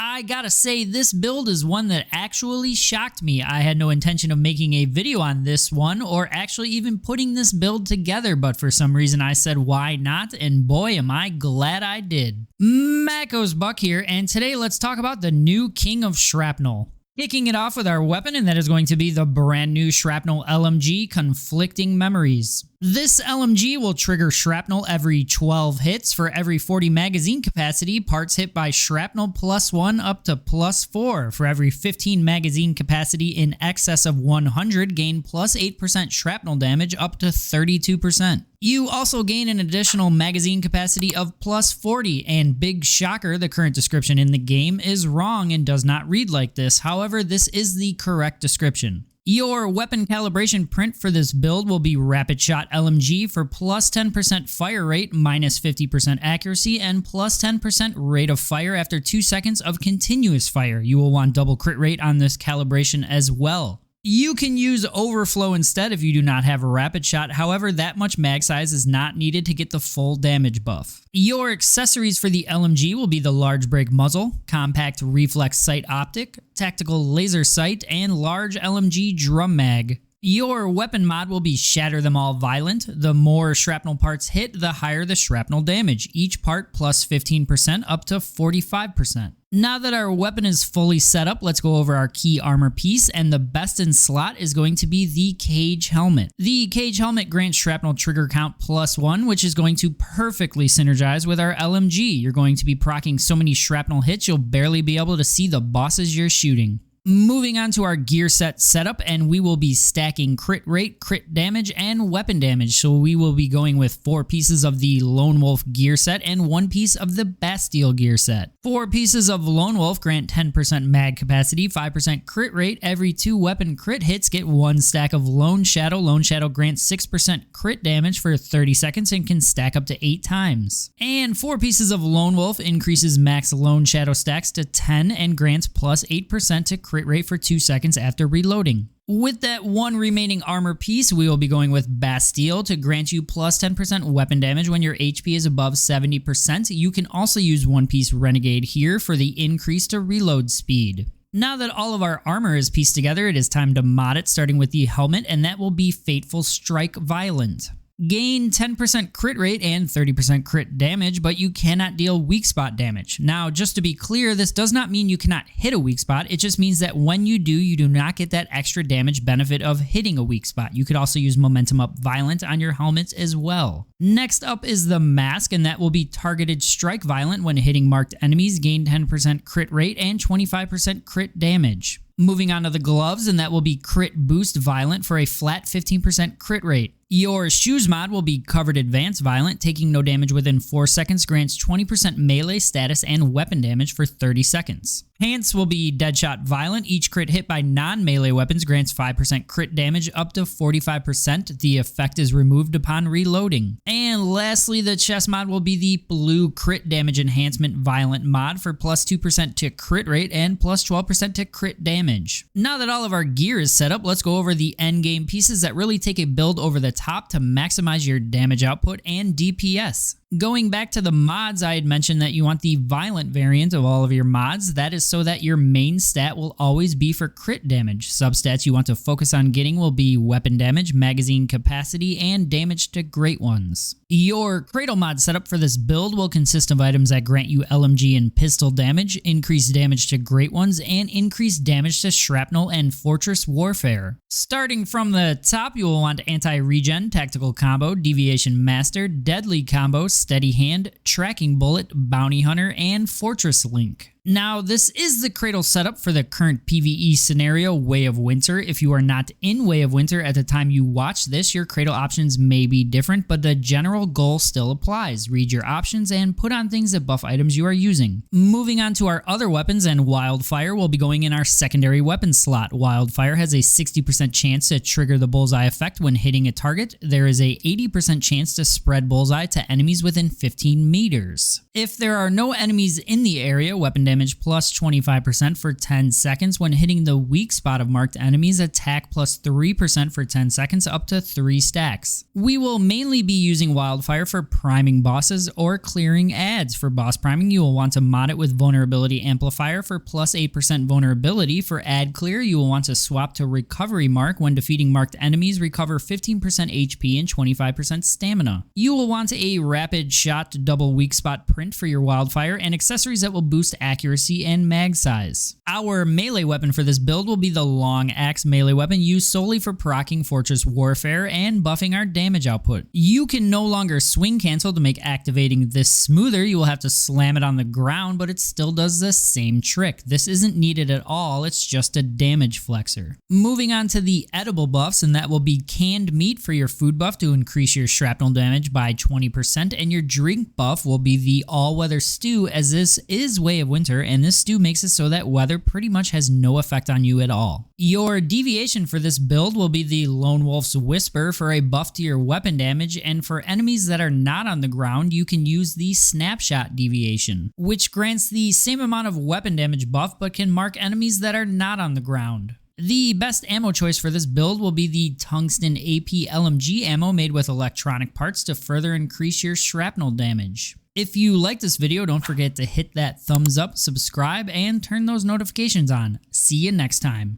I gotta say, this build is one that actually shocked me. I had no intention of making a video on this one or actually even putting this build together, but for some reason I said why not, and boy am I glad I did. GetBuck here, and today let's talk about the new king of Shrapnel. Kicking it off with our weapon, and that is going to be the brand new Shrapnel LMG, Conflicting Memories. This LMG will trigger shrapnel every 12 hits. For every 40 magazine capacity, parts hit by shrapnel +1 up to +4. For every 15 magazine capacity in excess of 100, gain +8% shrapnel damage up to 32%. You also gain an additional magazine capacity of +40, and big shocker, the current description in the game is wrong and does not read like this. However, this is the correct description. Your weapon calibration print for this build will be Rapid Shot LMG for +10% fire rate, -50% accuracy, and +10% rate of fire after 2 seconds of continuous fire. You will want double crit rate on this calibration as well. You can use Overflow instead if you do not have a Rapid Shot, however that much mag size is not needed to get the full damage buff. Your accessories for the LMG will be the large break muzzle, compact reflex sight optic, tactical laser sight, and large LMG drum mag. Your weapon mod will be Shatter Them All Violent. The more shrapnel parts hit, the higher the shrapnel damage, each part +15% up to 45%. Now that our weapon is fully set up, let's go over our key armor piece, and the best in slot is going to be the Cage Helmet. The Cage Helmet grants shrapnel trigger count +1, which is going to perfectly synergize with our LMG. You're going to be proccing so many shrapnel hits, you'll barely be able to see the bosses you're shooting. Moving on to our gear set setup, and we will be stacking crit rate, crit damage, and weapon damage. So we will be going with 4 pieces of the Lone Wolf gear set and 1 piece of the Bastille gear set. 4 pieces of Lone Wolf grant 10% mag capacity, 5% crit rate. Every 2 weapon crit hits, get 1 stack of Lone Shadow. Lone Shadow grants 6% crit damage for 30 seconds and can stack up to 8 times. And 4 pieces of Lone Wolf increases max Lone Shadow stacks to 10 and grants +8% to crit rate for 2 seconds after reloading. With that 1 remaining armor piece, we will be going with Bastille to grant you +10% weapon damage when your HP is above 70%. You can also use 1 piece Renegade here for the increase to reload speed. Now that all of our armor is pieced together, it is time to mod it, starting with the helmet, and that will be Fateful Strike Violent. Gain 10% crit rate and 30% crit damage, but you cannot deal weak spot damage. Now, just to be clear, this does not mean you cannot hit a weak spot. It just means that when you do not get that extra damage benefit of hitting a weak spot. You could also use Momentum Up Violent on your helmets as well. Next up is the mask, and that will be Targeted Strike Violent. When hitting marked enemies, gain 10% crit rate and 25% crit damage. Moving on to the gloves, and that will be Crit Boost Violent for a flat 15% crit rate. Your shoes mod will be Covered Advance Violent, taking no damage within 4 seconds, grants 20% melee status and weapon damage for 30 seconds. Pants will be Deadshot Violent. Each crit hit by non-melee weapons grants 5% crit damage up to 45%. The effect is removed upon reloading. And lastly, the chest mod will be the Blue Crit Damage Enhancement Violent mod for +2% to crit rate and +12% to crit damage. Now that all of our gear is set up, let's go over the endgame pieces that really take a build over the top to maximize your damage output and DPS. Going back to the mods, I had mentioned that you want the violent variant of all of your mods. That is so that your main stat will always be for crit damage. Substats you want to focus on getting will be weapon damage, magazine capacity, and damage to great ones. Your cradle mod setup for this build will consist of items that grant you LMG and pistol damage, increased damage to great ones, and increased damage to shrapnel and fortress warfare. Starting from the top, you will want anti-regen, tactical combo, deviation master, deadly combo, steady hand, tracking bullet, bounty hunter, and fortress link. Now, this is the cradle setup for the current PvE scenario, Way of Winter. If you are not in Way of Winter at the time you watch this, your cradle options may be different, but the general goal still applies. Read your options and put on things that buff items you are using. Moving on to our other weapons, and Wildfire will be going in our secondary weapon slot. Wildfire has a 60% chance to trigger the bullseye effect when hitting a target. There is a 80% chance to spread bullseye to enemies within 15 meters. If there are no enemies in the area, weapon damage plus 25% for 10 seconds when hitting the weak spot of marked enemies, attack plus 3% for 10 seconds up to 3 stacks. We will mainly be using Wildfire for priming bosses or clearing ads. For boss priming, you will want to mod it with Vulnerability Amplifier for plus 8% vulnerability. For ad clear, you will want to swap to Recovery Mark. When defeating marked enemies, recover 15% HP and 25% stamina. You will want a Rapid Shot double weak spot print for your Wildfire and accessories that will boost accuracy and mag size. Our melee weapon for this build will be the Long Axe melee weapon used solely for proccing Fortress Warfare and buffing our damage output. You can no longer swing cancel to make activating this smoother. You will have to slam it on the ground, but it still does the same trick. This isn't needed at all, it's just a damage flexor. Moving on to the edible buffs, and that will be canned meat for your food buff to increase your shrapnel damage by 20%, and your drink buff will be the all-weather stew, as this is Way of Winter, and this stew makes it so that weather pretty much has no effect on you at all. Your deviation for this build will be the Lone Wolf's Whisper for a buff to your weapon damage, and for enemies that are not on the ground, you can use the Snapshot deviation, which grants the same amount of weapon damage buff but can mark enemies that are not on the ground. The best ammo choice for this build will be the Tungsten AP LMG ammo made with electronic parts to further increase your shrapnel damage. If you like this video, don't forget to hit that thumbs up, subscribe, and turn those notifications on. See you next time.